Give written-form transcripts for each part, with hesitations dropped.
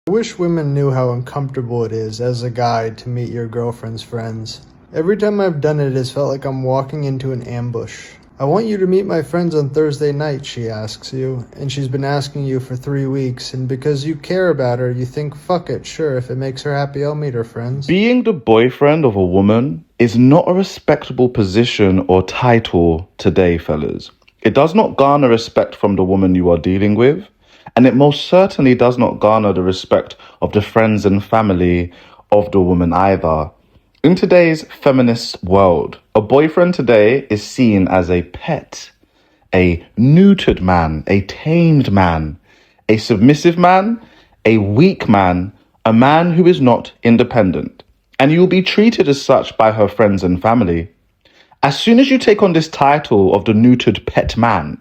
I wish women knew how uncomfortable it is as a guy to meet your girlfriend's friends. Every time I've done it, it's felt like I'm walking into an ambush. I want you to meet my friends on Thursday night, she asks you, and she's been asking you for 3 weeks, and because you care about her, you think, fuck it, sure, if it makes her happy, I'll meet her friends. Being the boyfriend of a woman is not a respectable position or title today, fellas. It does not garner respect from the woman you are dealing with, and it most certainly does not garner the respect of the friends and family of the woman either. In today's feminist world, a boyfriend today is seen as a pet, a neutered man, a tamed man, a submissive man, a weak man, a man who is not independent. And you will be treated as such by her friends and family. As soon as you take on this title of the neutered pet man,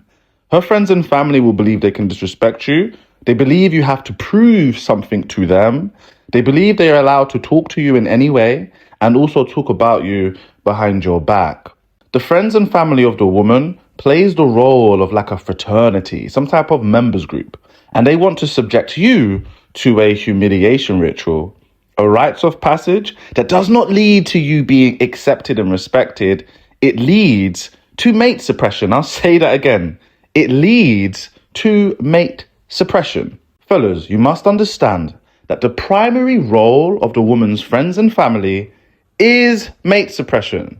her friends and family will believe they can disrespect you. They believe you have to prove something to them. They believe they are allowed to talk to you in any way and also talk about you behind your back. The friends and family of the woman plays the role of like a fraternity, some type of members group, and they want to subject you to a humiliation ritual, a rites of passage that does not lead to you being accepted and respected. It leads to mate suppression. I'll say that again. It leads to mate suppression. Fellas, you must understand that the primary role of the woman's friends and family is mate suppression.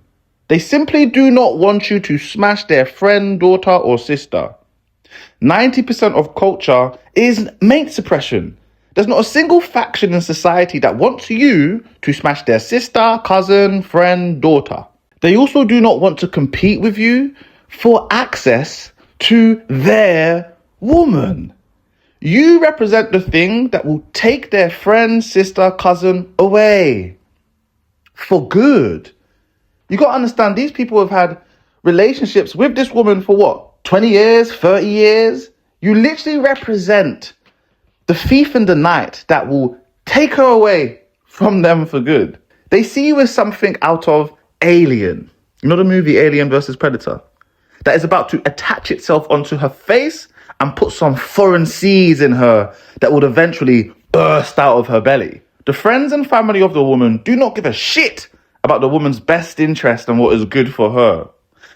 They simply do not want you to smash their friend, daughter, or sister. 90% of culture is mate suppression. There's not a single faction in society that wants you to smash their sister, cousin, friend, daughter. They also do not want to compete with you for access to their woman. You represent the thing that will take their friend, sister, cousin away for good. You got to understand, these people have had relationships with this woman for what? 20 years, 30 years? You literally represent the thief in the night that will take her away from them for good. They see you as something out of Alien. You know the movie Alien versus Predator? That is about to attach itself onto her face and put some foreign seeds in her that would eventually burst out of her belly. The friends and family of the woman do not give a shit about the woman's best interest and what is good for her.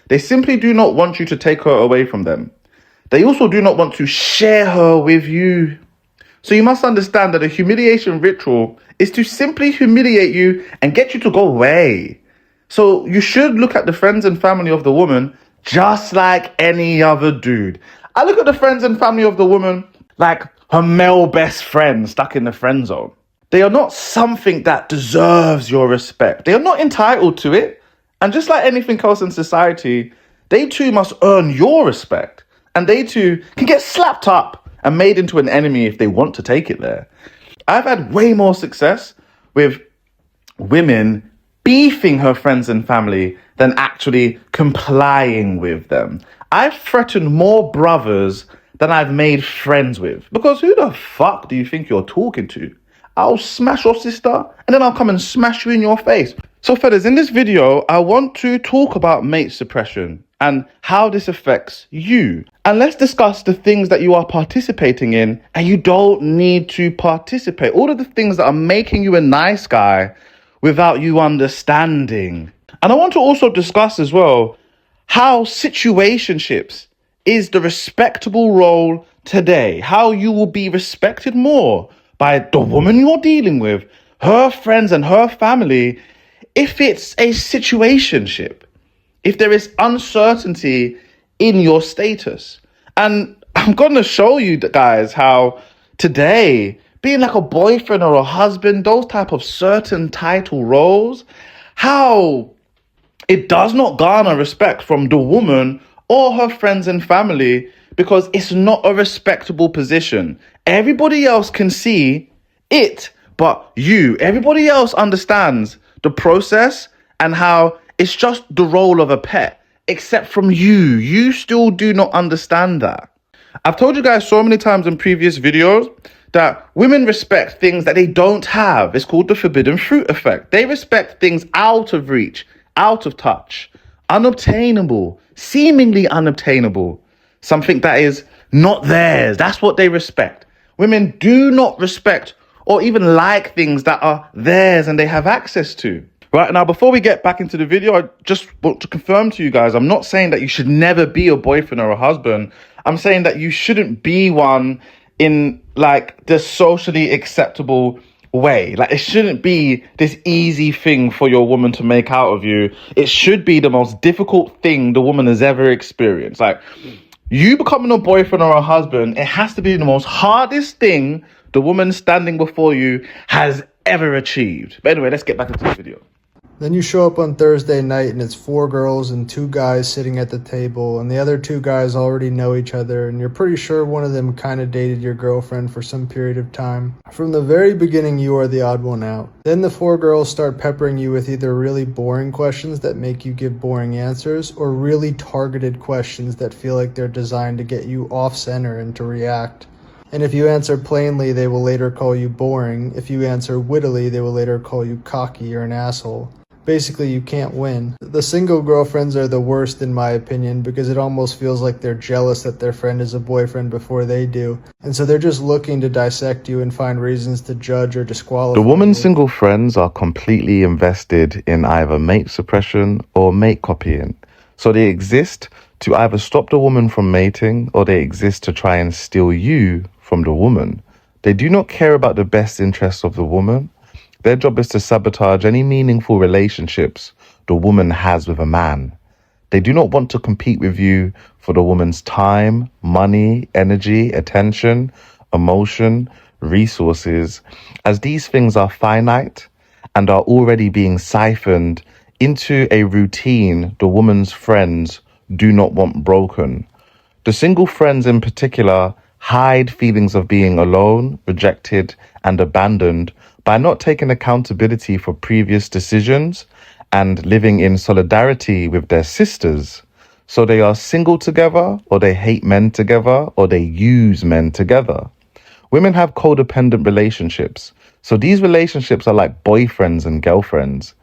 They simply do not want you to take her away from them. They also do not want to share her with you. So you must understand that a humiliation ritual is to simply humiliate you and get you to go away. So you should look at the friends and family of the woman just like any other dude. I look at the friends and family of the woman like her male best friend stuck in the friend zone. They are not something that deserves your respect. They are not entitled to it. And just like anything else in society, they too must earn your respect. And they too can get slapped up and made into an enemy if they want to take it there. I've had way more success with women beefing her friends and family than actually complying with them. I've threatened more brothers than I've made friends with. Because who the fuck do you think you're talking to? I'll smash your sister and then I'll come and smash you in your face. So fellas, in this video, I want to talk about mate suppression and how this affects you. And let's discuss the things that you are participating in and you don't need to participate. All of the things that are making you a nice guy without you understanding. And I want to also discuss as well how situationships is the respectable role today. How you will be respected more by the woman you're dealing with, her friends and her family, if it's a situationship, if there is uncertainty in your status. And I'm going to show you guys how today, being like a boyfriend or a husband, those type of certain title roles, how it does not garner respect from the woman or her friends and family because it's not a respectable position. Everybody else can see it, but you. Everybody else understands the process and how it's just the role of a pet, except from you. You still do not understand that. I've told you guys so many times in previous videos that women respect things that they don't have. It's called the forbidden fruit effect. They respect things out of reach, out of touch, unobtainable, seemingly unobtainable, something that is not theirs. That's what they respect. Women do not respect or even like things that are theirs and they have access to. Right, now, before we get back into the video, I just want to confirm to you guys, I'm not saying that you should never be a boyfriend or a husband. I'm saying that you shouldn't be one in like the socially acceptable way. Like, it shouldn't be this easy thing for your woman to make out of you. It should be the most difficult thing the woman has ever experienced. Like, you becoming a boyfriend or a husband, it has to be the most hardest thing the woman standing before you has ever achieved. But anyway, let's get back into the video. Then you show up on Thursday night and it's 4 girls and 2 guys sitting at the table, and the other 2 guys already know each other, and you're pretty sure one of them kind of dated your girlfriend for some period of time. From the very beginning, you are the odd one out. Then the 4 girls start peppering you with either really boring questions that make you give boring answers, or really targeted questions that feel like they're designed to get you off center and to react. And if you answer plainly, they will later call you boring. If you answer wittily, they will later call you cocky or an asshole. Basically, you can't win. The single girlfriends are the worst in my opinion, because it almost feels like they're jealous that their friend is a boyfriend before they do. And so they're just looking to dissect you and find reasons to judge or disqualify The woman's you. single friends are completely invested in either mate suppression or mate copying. So they exist to either stop the woman from mating, or they exist to try and steal you from the woman. They do not care about the best interests of the woman. Their job is to sabotage any meaningful relationships the woman has with a man. They do not want to compete with you for the woman's time, money, energy, attention, emotion, resources, as these things are finite and are already being siphoned into a routine the woman's friends do not want broken. The single friends in particular hide feelings of being alone, rejected, and abandoned by not taking accountability for previous decisions and living in solidarity with their sisters. So they are single together, or they hate men together, or they use men together. Women have codependent relationships. So these relationships are like boyfriends and girlfriends.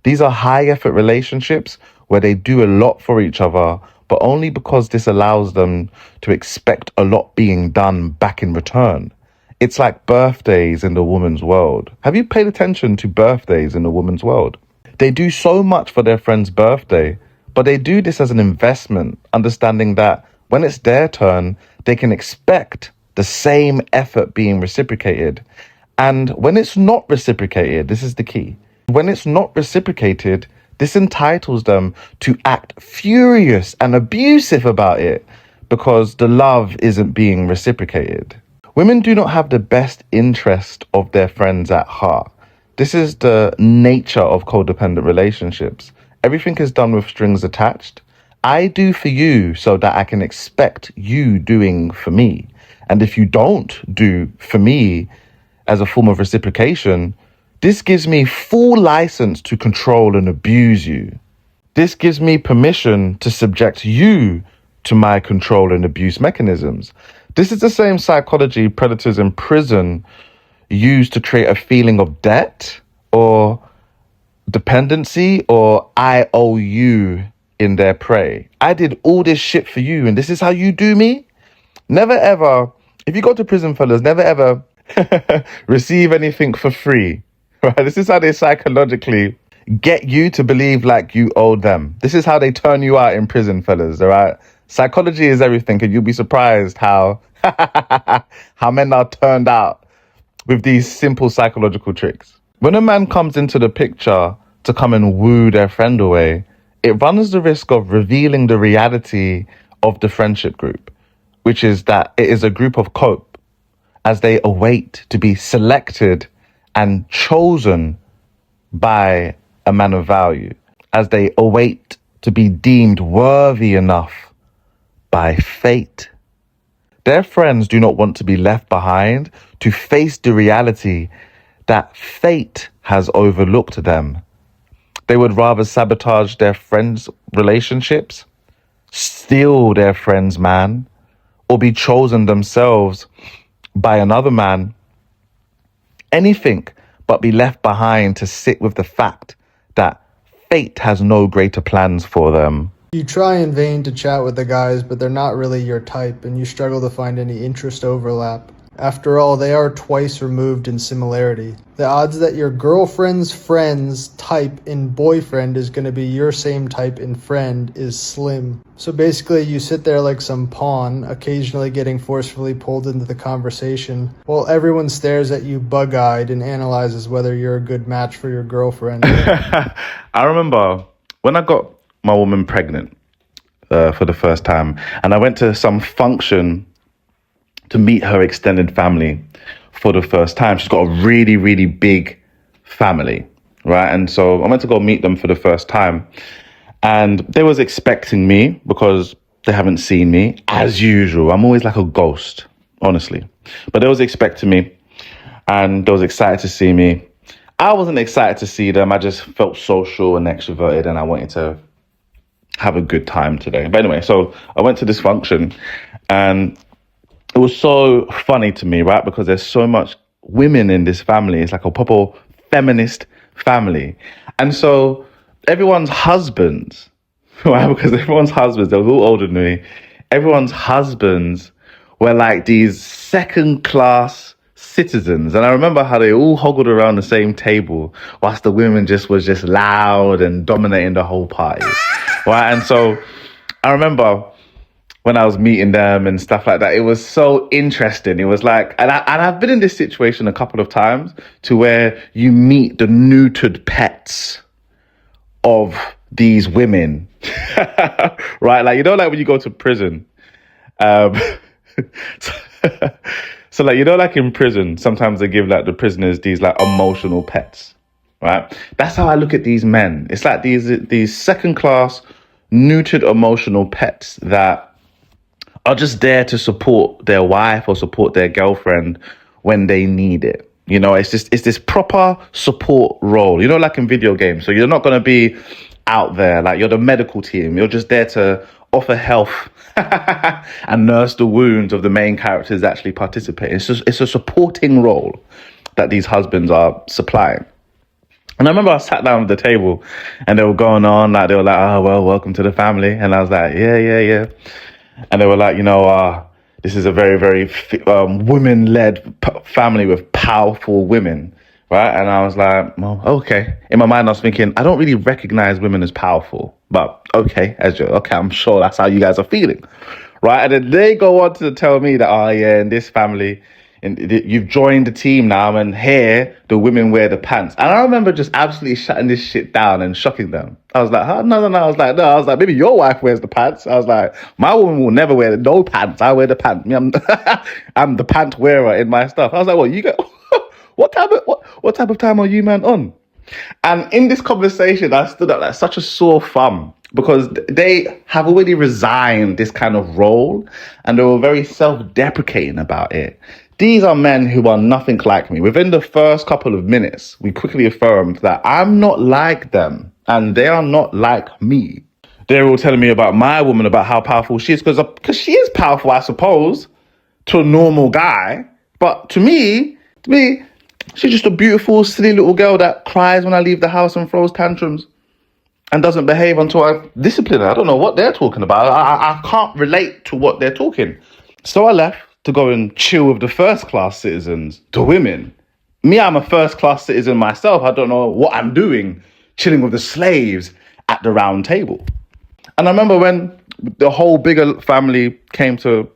These are high effort relationships where they do a lot for each other, but only because this allows them to expect a lot being done back in return. It's like birthdays in the woman's world. Have you paid attention to birthdays in the woman's world? They do so much for their friend's birthday, but they do this as an investment, understanding that when it's their turn, they can expect the same effort being reciprocated. And when it's not reciprocated, this is the key. When it's not reciprocated, this entitles them to act furious and abusive about it because the love isn't being reciprocated. Women do not have the best interest of their friends at heart. This is the nature of codependent relationships. Everything is done with strings attached. I do for you so that I can expect you doing for me. And if you don't do for me as a form of reciprocation, this gives me full license to control and abuse you. This gives me permission to subject you to my control and abuse mechanisms. This is the same psychology predators in prison use to create a feeling of debt or dependency or I owe you in their prey. I did all this shit for you and this is how you do me? Never ever, if you go to prison, fellas, never ever receive anything for free. Right? This is how they psychologically get you to believe like you owe them. This is how they turn you out in prison, fellas, all right? Psychology is everything, and you'll be surprised how men are turned out with these simple psychological tricks. When a man comes into the picture to come and woo their friend away, it runs the risk of revealing the reality of the friendship group, which is that it is a group of cope as they await to be selected and chosen by a man of value, as they await to be deemed worthy enough by fate. Their friends do not want to be left behind to face the reality that fate has overlooked them. They would rather sabotage their friends' relationships, steal their friend's man, or be chosen themselves by another man. Anything but be left behind to sit with the fact that fate has no greater plans for them. You try in vain to chat with the guys, but they're not really your type, and you struggle to find any interest overlap. After all, they are twice removed in similarity. The odds that your girlfriend's friend's type in boyfriend is going to be your same type in friend is slim. So basically, you sit there like some pawn, occasionally getting forcefully pulled into the conversation, while everyone stares at you bug-eyed and analyzes whether you're a good match for your girlfriend. I remember when I got my woman pregnant for the first time, and I went to some function to meet her extended family for the first time. She's got a really, really big family, right? And so I went to go meet them for the first time. And they was expecting me because they haven't seen me, as usual. I'm always like a ghost, honestly. But they was expecting me, and they was excited to see me. I wasn't excited to see them. I just felt social and extroverted, and I wanted to have a good time today. But anyway, so I went to this function, and it was so funny to me, right? Because there's so much women in this family. It's like a proper feminist family. And so everyone's husbands, right? Because everyone's husbands, they were all older than me. Everyone's husbands were like these second-class citizens. And I remember how they all hoggled around the same table whilst the women was just loud and dominating the whole party, right? And so I remember when I was meeting them and stuff like that, it was so interesting. It was like, and I've been in this situation a couple of times to where you meet the neutered pets of these women, right? Like, you know, like when you go to prison, so like, you know, like in prison, sometimes they give like the prisoners these like emotional pets, right? That's how I look at these men. It's like these second class neutered emotional pets that are just there to support their wife or support their girlfriend when they need it. You know, it's this proper support role, you know, like in video games. So you're not going to be out there like you're the medical team. You're just there to offer health and nurse the wounds of the main characters that actually participate. It's a supporting role that these husbands are supplying. And I remember I sat down at the table and they were going on, like, they were like, oh, well, welcome to the family. And I was like, yeah. And they were like, you know, this is a very, very women-led family with powerful women, right? And I was like, well, okay. In my mind, I was thinking, I don't really recognize women as powerful, but okay, I'm sure that's how you guys are feeling, right? And then they go on to tell me that, oh yeah, in this family, you've joined the team now, and here the women wear the pants. And I remember just absolutely shutting this shit down and shocking them. I was like, no. I was like, maybe your wife wears the pants. I was like, my woman will never wear no pants. I wear the pants. I'm the pant wearer in my stuff. I was like, well, you got what type of time are you man on? And in this conversation, I stood up like such a sore thumb because they have already resigned this kind of role and they were very self-deprecating about it. These are men who are nothing like me. Within the first couple of minutes, we quickly affirmed that I'm not like them and they are not like me. They're all telling me about my woman, about how powerful she is, because she is powerful, I suppose, to a normal guy. But to me, she's just a beautiful, silly little girl that cries when I leave the house and throws tantrums and doesn't behave until I discipline her. I don't know what they're talking about. I can't relate to what they're talking. So I left to go and chill with the first-class citizens, the women. Me, I'm a first-class citizen myself. I don't know what I'm doing, chilling with the slaves at the round table. And I remember when the whole bigger family came to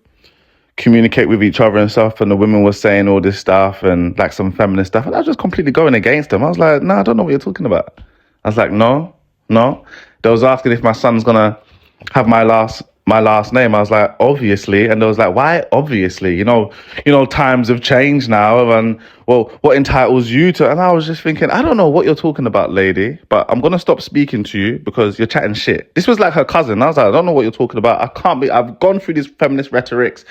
communicate with each other and stuff, and the women were saying all this stuff and like some feminist stuff, and I was just completely going against them. I was like, no, I don't know what you're talking about. I was like, no. They was asking if my son's gonna have my last name. I was like, obviously. And they was like, why obviously? You know, times have changed now, and well, what entitles you to? And I was just thinking, I don't know what you're talking about, lady, but I'm gonna stop speaking to you because you're chatting shit. This was like her cousin. I was like, I don't know what you're talking about. I've gone through these feminist rhetorics.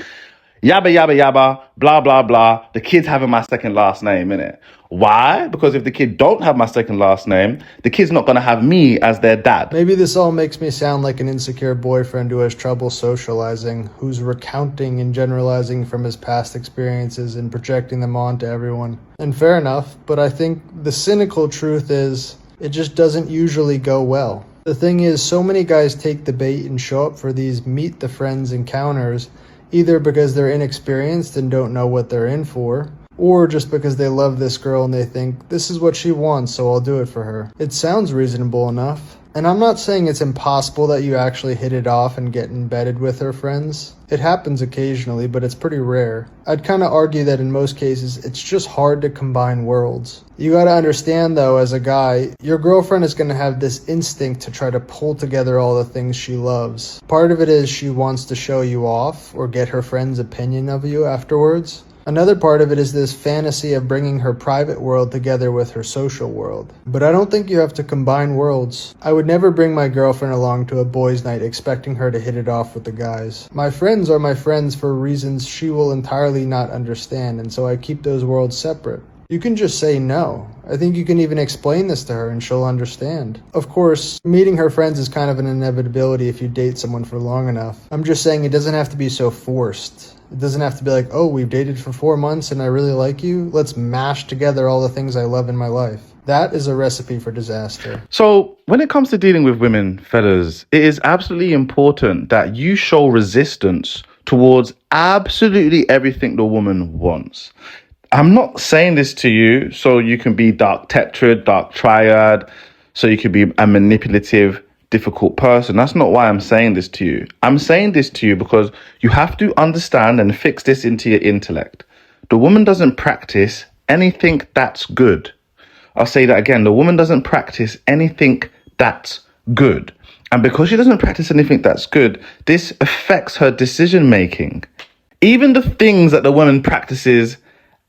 Yabba, blah, blah, blah. The kid's having my second last name, innit? Why? Because if the kid don't have my second last name, the kid's not going to have me as their dad. Maybe this all makes me sound like an insecure boyfriend who has trouble socializing, who's recounting and generalizing from his past experiences and projecting them onto everyone. And fair enough, but I think the cynical truth is it just doesn't usually go well. The thing is, so many guys take the bait and show up for these meet the friends encounters either because they're inexperienced and don't know what they're in for, or just because they love this girl and they think, this is what she wants, so I'll do it for her. It sounds reasonable enough. And I'm not saying it's impossible that you actually hit it off and get embedded with her friends. It happens occasionally, but it's pretty rare. I'd kind of argue that in most cases, it's just hard to combine worlds. You gotta understand though, as a guy, your girlfriend is gonna have this instinct to try to pull together all the things she loves. Part of it is she wants to show you off or get her friend's opinion of you afterwards. Another part of it is this fantasy of bringing her private world together with her social world. But I don't think you have to combine worlds. I would never bring my girlfriend along to a boys' night expecting her to hit it off with the guys. My friends are my friends for reasons she will entirely not understand, and so I keep those worlds separate. You can just say no. I think you can even explain this to her and she'll understand. Of course, meeting her friends is kind of an inevitability if you date someone for long enough. I'm just saying it doesn't have to be so forced. It doesn't have to be like, oh, we've dated for 4 months and I really like you. Let's mash together all the things I love in my life. That is a recipe for disaster. So when it comes to dealing with women, fellas, it is absolutely important that you show resistance towards absolutely everything the woman wants. I'm not saying this to you so you can be dark tetrad, dark triad, so you can be a manipulative, difficult person. That's not why I'm saying this to you. I'm saying this to you because you have to understand and fix this into your intellect. The woman doesn't practice anything that's good. I'll say that again. The woman doesn't practice anything that's good. And because she doesn't practice anything that's good, this affects her decision making. Even the things that the woman practices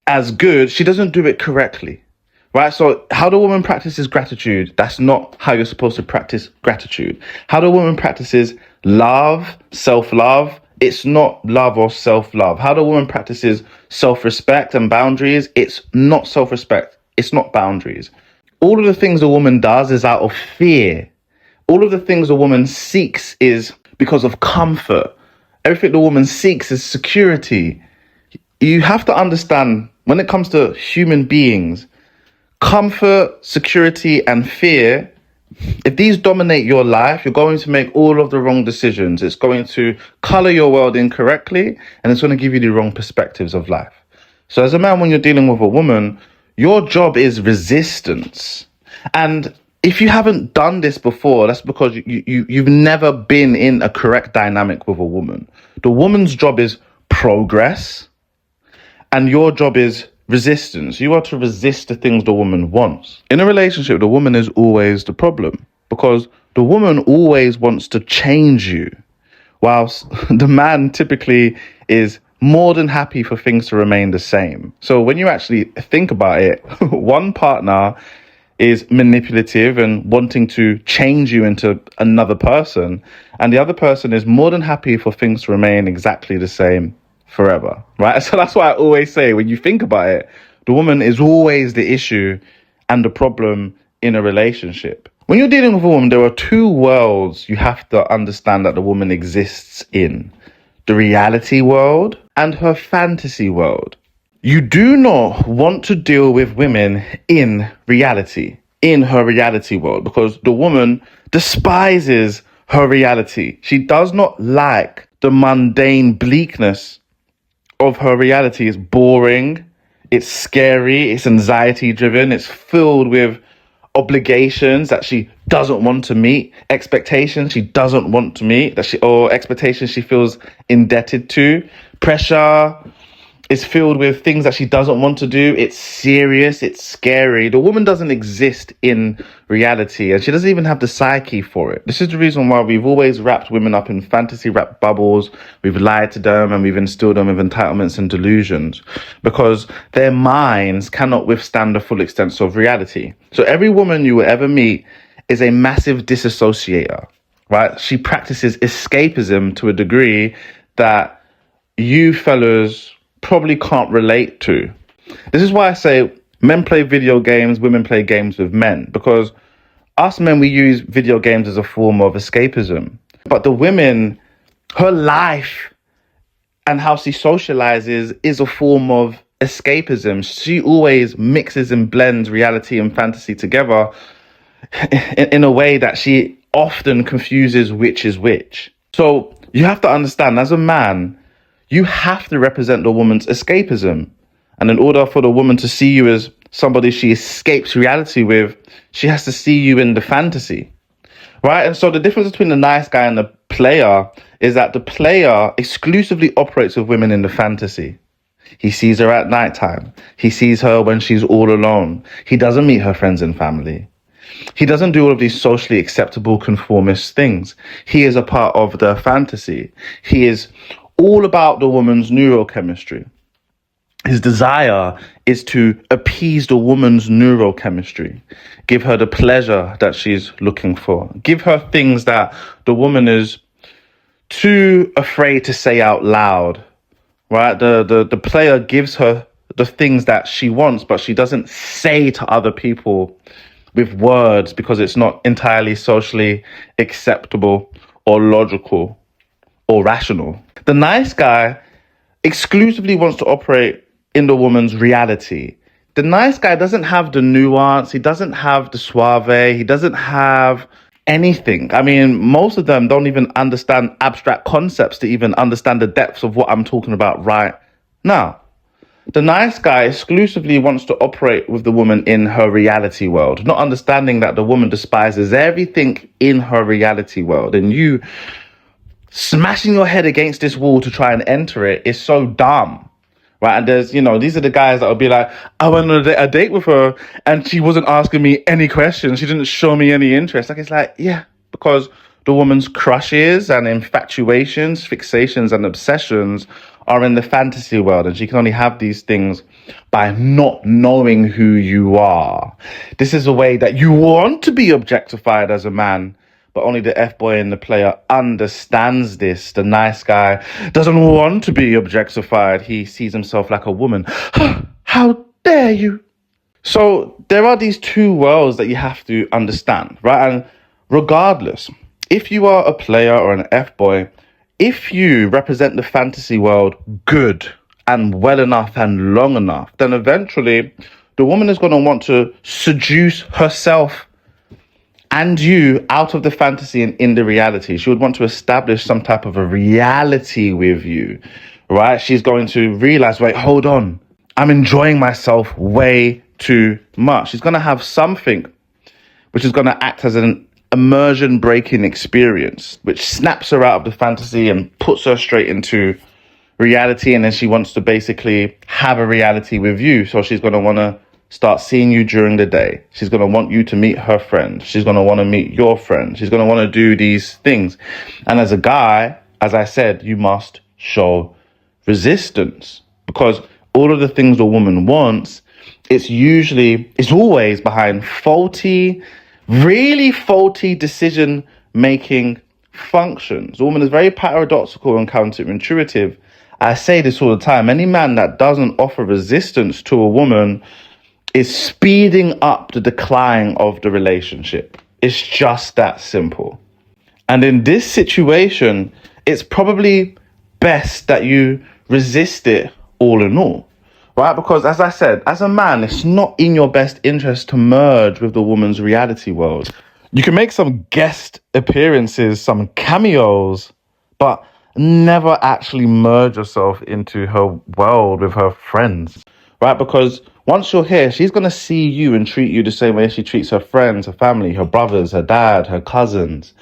as good, she doesn't do it correctly. Right? So how the woman practices gratitude, that's not how you're supposed to practice gratitude. How the woman practices love, self-love, it's not love or self-love. How the woman practices self-respect and boundaries, it's not self-respect. It's not boundaries. All of the things a woman does is out of fear. All of the things a woman seeks is because of comfort. Everything the woman seeks is security. You have to understand, when it comes to human beings, comfort, security, and fear, if these dominate your life, you're going to make all of the wrong decisions. It's going to color your world incorrectly, and it's going to give you the wrong perspectives of life. So as a man, when you're dealing with a woman, your job is resistance. And if you haven't done this before, that's because you've never been in a correct dynamic with a woman. The woman's job is progress, and your job is resistance. You are to resist the things the woman wants. In a relationship, the woman is always the problem because the woman always wants to change you, whilst the man typically is more than happy for things to remain the same. So when you actually think about it, one partner is manipulative and wanting to change you into another person, and the other person is more than happy for things to remain exactly the same forever, right? So that's why I always say, when you think about it, the woman is always the issue and the problem in a relationship. When you're dealing with a woman, there are two worlds you have to understand that the woman exists in: the reality world and her fantasy world. You do not want to deal with women in reality, in her reality world, because the woman despises her reality. She does not like the mundane bleakness of her reality. Is boring, it's scary, it's anxiety driven, it's filled with obligations that she doesn't want to meet, expectations she doesn't want to meet, or expectations she feels indebted to. Pressure is filled with things that she doesn't want to do. It's serious, it's scary. The woman doesn't exist in reality, and she doesn't even have the psyche for it. This is the reason why we've always wrapped women up in fantasy wrapped bubbles. We've lied to them and we've instilled them with entitlements and delusions, because their minds cannot withstand the full extent of reality. So every woman you will ever meet is a massive disassociator, right? She practices escapism to a degree that you fellas probably can't relate to. This is why I say men play video games, women play games with men, because us men, we use video games as a form of escapism. But the women, her life and how she socializes is a form of escapism. She always mixes and blends reality and fantasy together in a way that she often confuses which is which. So you have to understand, as a man, You have to represent the woman's escapism. And in order for the woman to see you as somebody she escapes reality with, she has to see you in the fantasy, right? And so the difference between the nice guy and the player is that the player exclusively operates with women in the fantasy. He sees her at nighttime. He sees her when she's all alone. He doesn't meet her friends and family. He doesn't do all of these socially acceptable conformist things. He is a part of the fantasy. He is all about the woman's neurochemistry. His desire is to appease the woman's neurochemistry, give her the pleasure that she's looking for, give her things that the woman is too afraid to say out loud, right? The player gives her the things that she wants, but she doesn't say to other people with words because it's not entirely socially acceptable or logical or rational. The nice guy exclusively wants to operate in the woman's reality. The nice guy doesn't have the nuance. He doesn't have the suave. He doesn't have anything. I mean, most of them don't even understand abstract concepts to even understand the depths of what I'm talking about right now. The nice guy exclusively wants to operate with the woman in her reality world, not understanding that the woman despises everything in her reality world. And you smashing your head against this wall to try and enter it is so dumb. Right. And there's, these are the guys that will be like, I went on a date with her and she wasn't asking me any questions. She didn't show me any interest. Like, it's like, yeah, because the woman's crushes and infatuations, fixations and obsessions are in the fantasy world. And she can only have these things by not knowing who you are. This is a way that you want to be objectified as a man. But only the F-boy and the player understands this. The nice guy doesn't want to be objectified. He sees himself like a woman. How dare you? So there are these two worlds that you have to understand, right? And regardless, if you are a player or an F-boy, if you represent the fantasy world good and well enough and long enough, then eventually the woman is going to want to seduce herself and you out of the fantasy and in the reality. She would want to establish some type of a reality with you, right? She's going to realize, wait, hold on. I'm enjoying myself way too much. She's going to have something which is going to act as an immersion breaking experience, which snaps her out of the fantasy and puts her straight into reality. And then she wants to basically have a reality with you. So she's going to want to start seeing you during the day. She's going to want you to meet her friends. She's going to want to meet your friends. She's going to want to do these things. And as a guy, as I said, you must show resistance, because all of the things a woman wants, it's always behind really faulty decision-making functions. A woman is very paradoxical and counterintuitive. I say this all the time. Any man that doesn't offer resistance to a woman is speeding up the decline of the relationship. It's just that simple. And in this situation, it's probably best that you resist it all in all, right? Because as I said, as a man, it's not in your best interest to merge with the woman's reality world. You can make some guest appearances, some cameos, but never actually merge yourself into her world with her friends, right? Because once you're here, she's going to see you and treat you the same way she treats her friends, her family, her brothers, her dad, her cousins.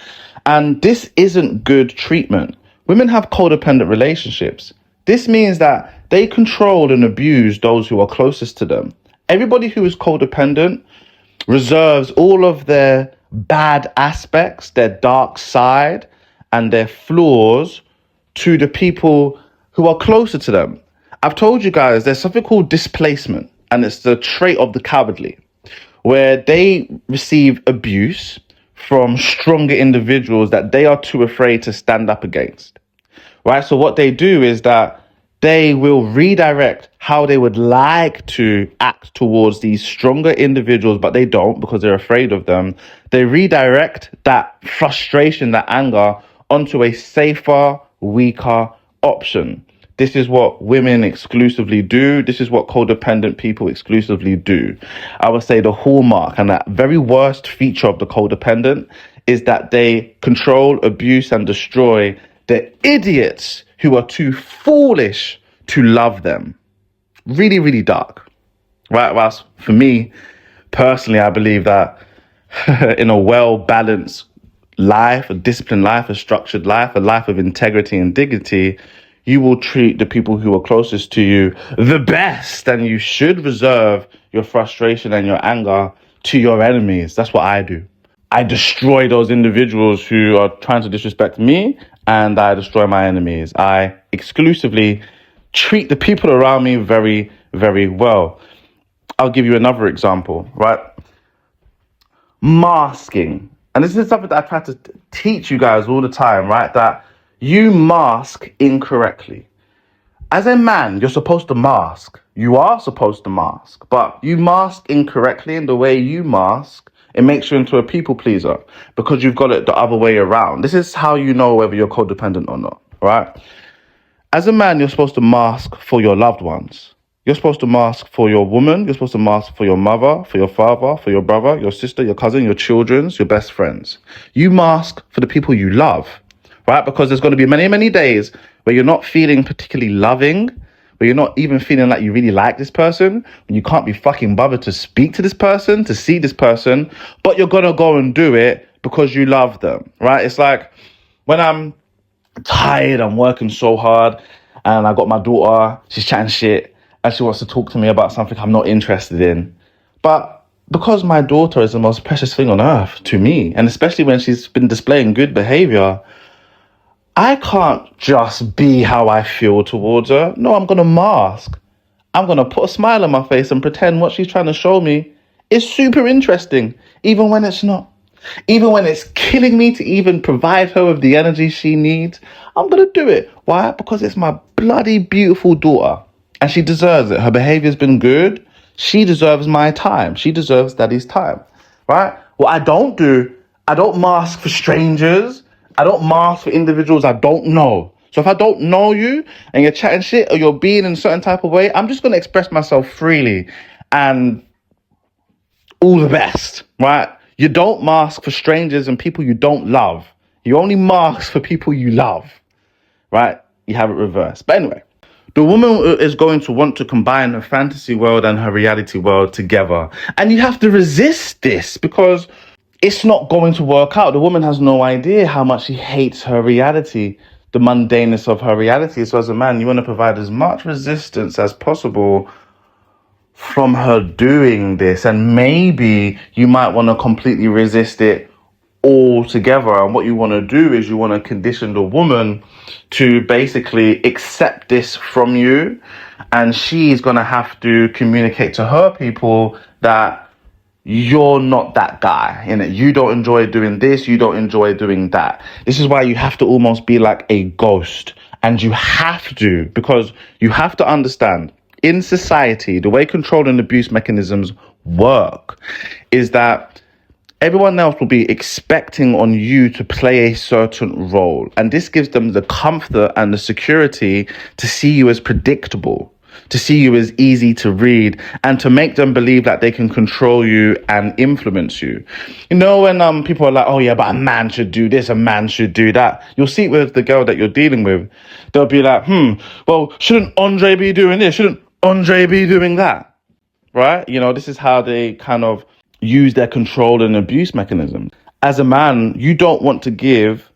And this isn't good treatment. Women have codependent relationships. This means that they control and abuse those who are closest to them. Everybody who is codependent reserves all of their bad aspects, their dark side, and their flaws to the people who are closer to them. I've told you guys there's something called displacement, and it's the trait of the cowardly, where they receive abuse from stronger individuals that they are too afraid to stand up against, right? So what they do is that they will redirect how they would like to act towards these stronger individuals, but they don't because they're afraid of them. They redirect that frustration, that anger onto a safer, weaker option. This is what women exclusively do. This is what codependent people exclusively do. I would say the hallmark and that very worst feature of the codependent is that they control, abuse, and destroy the idiots who are too foolish to love them. Really, really dark. Right? Whilst for me, personally, I believe that in a well-balanced life, a disciplined life, a structured life, a life of integrity and dignity, you will treat the people who are closest to you the best, and you should reserve your frustration and your anger to your enemies. That's what I do. I destroy those individuals who are trying to disrespect me, and I destroy my enemies. I exclusively treat the people around me very, very well. I'll give you another example, right? Masking. And this is something that I try to teach you guys all the time, right? That you mask incorrectly. As a man, you're supposed to mask. You are supposed to mask, but you mask incorrectly, and the way you mask, it makes you into a people pleaser because you've got it the other way around. This is how you know whether you're codependent or not, right? As a man, you're supposed to mask for your loved ones. You're supposed to mask for your woman. You're supposed to mask for your mother, for your father, for your brother, your sister, your cousin, your children's, your best friends. You mask for the people you love, right? Because there's going to be many, many days where you're not feeling particularly loving, where you're not even feeling like you really like this person, when you can't be fucking bothered to speak to this person, to see this person, but you're going to go and do it because you love them, right? It's like when I'm tired, I'm working so hard, and I got my daughter, she's chatting shit, and she wants to talk to me about something I'm not interested in. But because my daughter is the most precious thing on earth to me, and especially when she's been displaying good behavior, I can't just be how I feel towards her. No, I'm going to mask. I'm going to put a smile on my face and pretend what she's trying to show me is super interesting, even when it's not. Even when it's killing me to even provide her with the energy she needs, I'm going to do it. Why? Because it's my bloody beautiful daughter. And she deserves it. Her behavior's been good. She deserves my time. She deserves daddy's time. Right? What I don't do, I don't mask for strangers. I don't mask for individuals I don't know. So if I don't know you and you're chatting shit or you're being in a certain type of way, I'm just going to express myself freely and all the best, right? You don't mask for strangers and people you don't love. You only mask for people you love, right? You have it reversed. But anyway, the woman is going to want to combine her fantasy world and her reality world together. And you have to resist this because it's not going to work out. The woman has no idea how much she hates her reality, the mundaneness of her reality. So as a man, you want to provide as much resistance as possible from her doing this. And maybe you might want to completely resist it altogether. And what you want to do is you want to condition the woman to basically accept this from you. And she's going to have to communicate to her people that you're not that guy, you don't enjoy doing this, you don't enjoy doing that. This is why you have to almost be like a ghost. And you have to, because you have to understand, in society, the way control and abuse mechanisms work is that everyone else will be expecting on you to play a certain role. And this gives them the comfort and the security to see you as predictable, to see you as easy to read, and to make them believe that they can control you and influence you. You know, when people are like, oh yeah, but a man should do this, a man should do that. You'll see it with the girl that you're dealing with. They'll be like, well, shouldn't Andre be doing this? Shouldn't Andre be doing that? Right? You know, this is how they kind of use their control and abuse mechanism. As a man, you don't want to give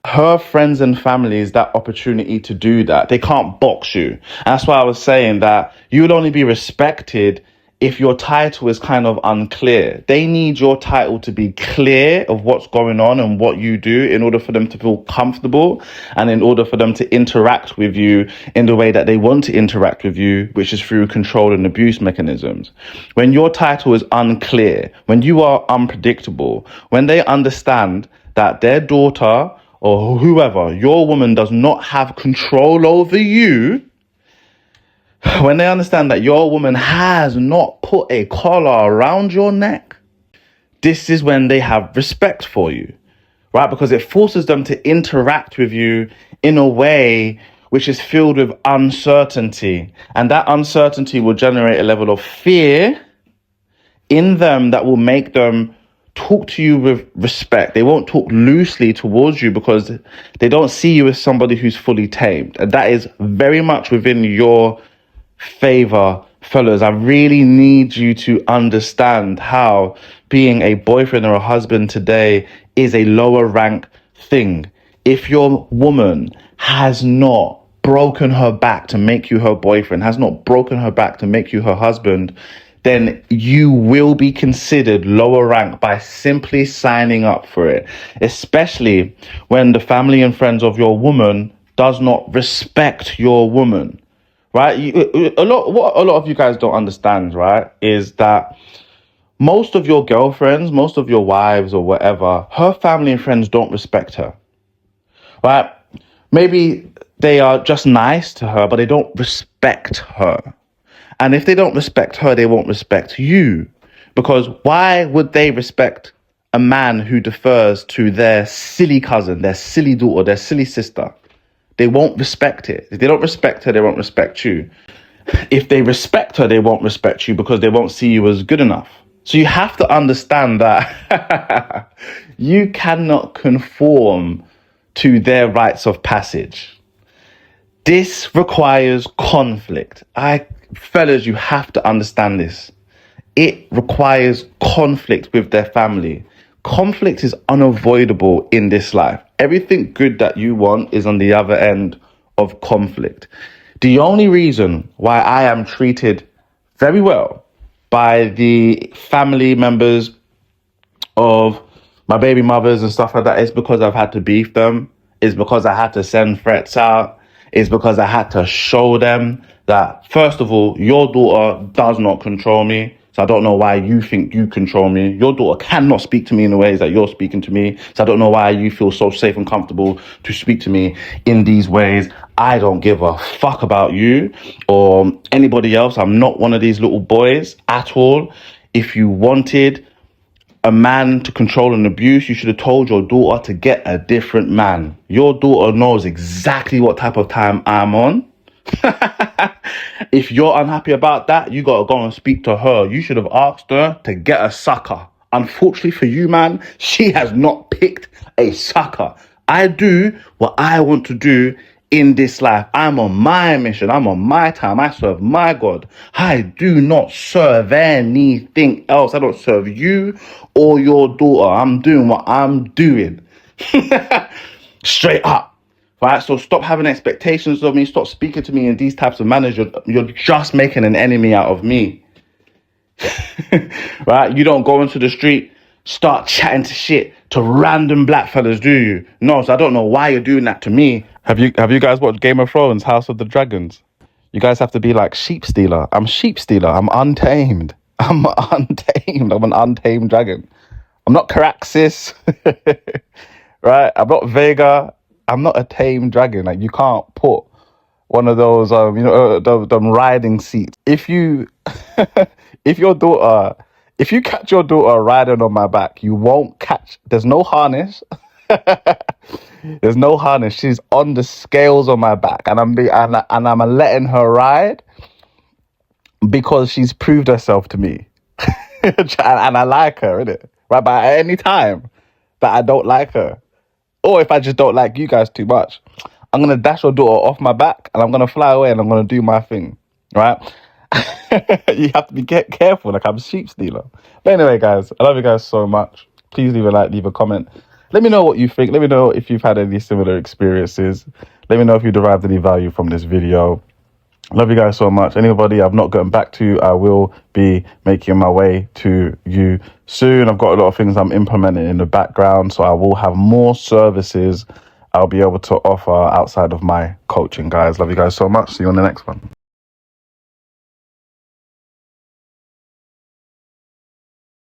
her friends and families that opportunity to do that. They can't box you. And that's why I was saying that you would only be respected if your title is kind of unclear. They need your title to be clear of what's going on and what you do in order for them to feel comfortable and in order for them to interact with you in the way that they want to interact with you, which is through control and abuse mechanisms. When your title is unclear, when you are unpredictable, when they understand that their daughter or whoever, your woman, does not have control over you, when they understand that your woman has not put a collar around your neck, this is when they have respect for you, right? Because it forces them to interact with you in a way which is filled with uncertainty. And that uncertainty will generate a level of fear in them that will make them talk to you with respect. They won't talk loosely towards you because they don't see you as somebody who's fully tamed. And that is very much within your favor, fellas. I really need you to understand how being a boyfriend or a husband today is a lower rank thing. If your woman has not broken her back to make you her boyfriend, has not broken her back to make you her husband, then you will be considered lower rank by simply signing up for it, especially when the family and friends of your woman does not respect your woman, right? What a lot of you guys don't understand, right, is that most of your girlfriends, most of your wives or whatever, her family and friends don't respect her, right? Maybe they are just nice to her, but they don't respect her. And if they don't respect her, they won't respect you. Because why would they respect a man who defers to their silly cousin, their silly daughter, their silly sister? They won't respect it. If they don't respect her, they won't respect you. If they respect her, they won't respect you because they won't see you as good enough. So you have to understand that you cannot conform to their rites of passage. This requires conflict. Fellas, you have to understand this. It requires conflict with their family. Conflict is unavoidable in this life. Everything good that you want is on the other end of conflict. The only reason why I am treated very well by the family members of my baby mothers and stuff like that is because I've had to beef them. It's because I had to send threats out. It's because I had to show them that, first of all, your daughter does not control me. So I don't know why you think you control me. Your daughter cannot speak to me in the ways that you're speaking to me. So I don't know why you feel so safe and comfortable to speak to me in these ways. I don't give a fuck about you or anybody else. I'm not one of these little boys at all. If you wanted a man to control and abuse, you should have told your daughter to get a different man. Your daughter knows exactly what type of time I'm on. If you're unhappy about that, you gotta go and speak to her. You should have asked her to get a sucker. Unfortunately for you, man, she has not picked a sucker. I do what I want to do in this life. I'm on my mission. I'm on my time. I serve my God. I do not serve anything else. I don't serve you or your daughter. I'm doing what I'm doing. Straight up. Right? So stop having expectations of me. Stop speaking to me in these types of manners. You're just making an enemy out of me. Right? You don't go into the street, start chatting to shit to random black fellas, do you? No, so I don't know why you're doing that to me. Have you guys watched Game of Thrones, House of the Dragons? You guys have to be like sheep stealer. I'm sheep stealer. I'm untamed. I'm untamed. I'm an untamed dragon. I'm not Caraxes. Right? I'm not Vega. I'm not a tame dragon. Like, you can't put one of those, them riding seats. If you catch your daughter riding on my back, you won't catch. There's no harness. There's no harness. She's on the scales on my back, and I'm letting her ride because she's proved herself to me, and I like her, innit? Right, but at any time that I don't like her, or if I just don't like you guys too much, I'm gonna dash your daughter off my back, and I'm gonna fly away, and I'm gonna do my thing, right? You have to be careful, like I'm a sheep stealer. But anyway, guys, I love you guys so much. Please leave a like, leave a comment. Let me know what you think. Let me know if you've had any similar experiences. Let me know if you derived any value from this video. Love you guys so much. Anybody I've not gotten back to, I will be making my way to you soon. I've got a lot of things I'm implementing in the background, so I will have more services I'll be able to offer outside of my coaching, guys. Love you guys so much. See you on the next one.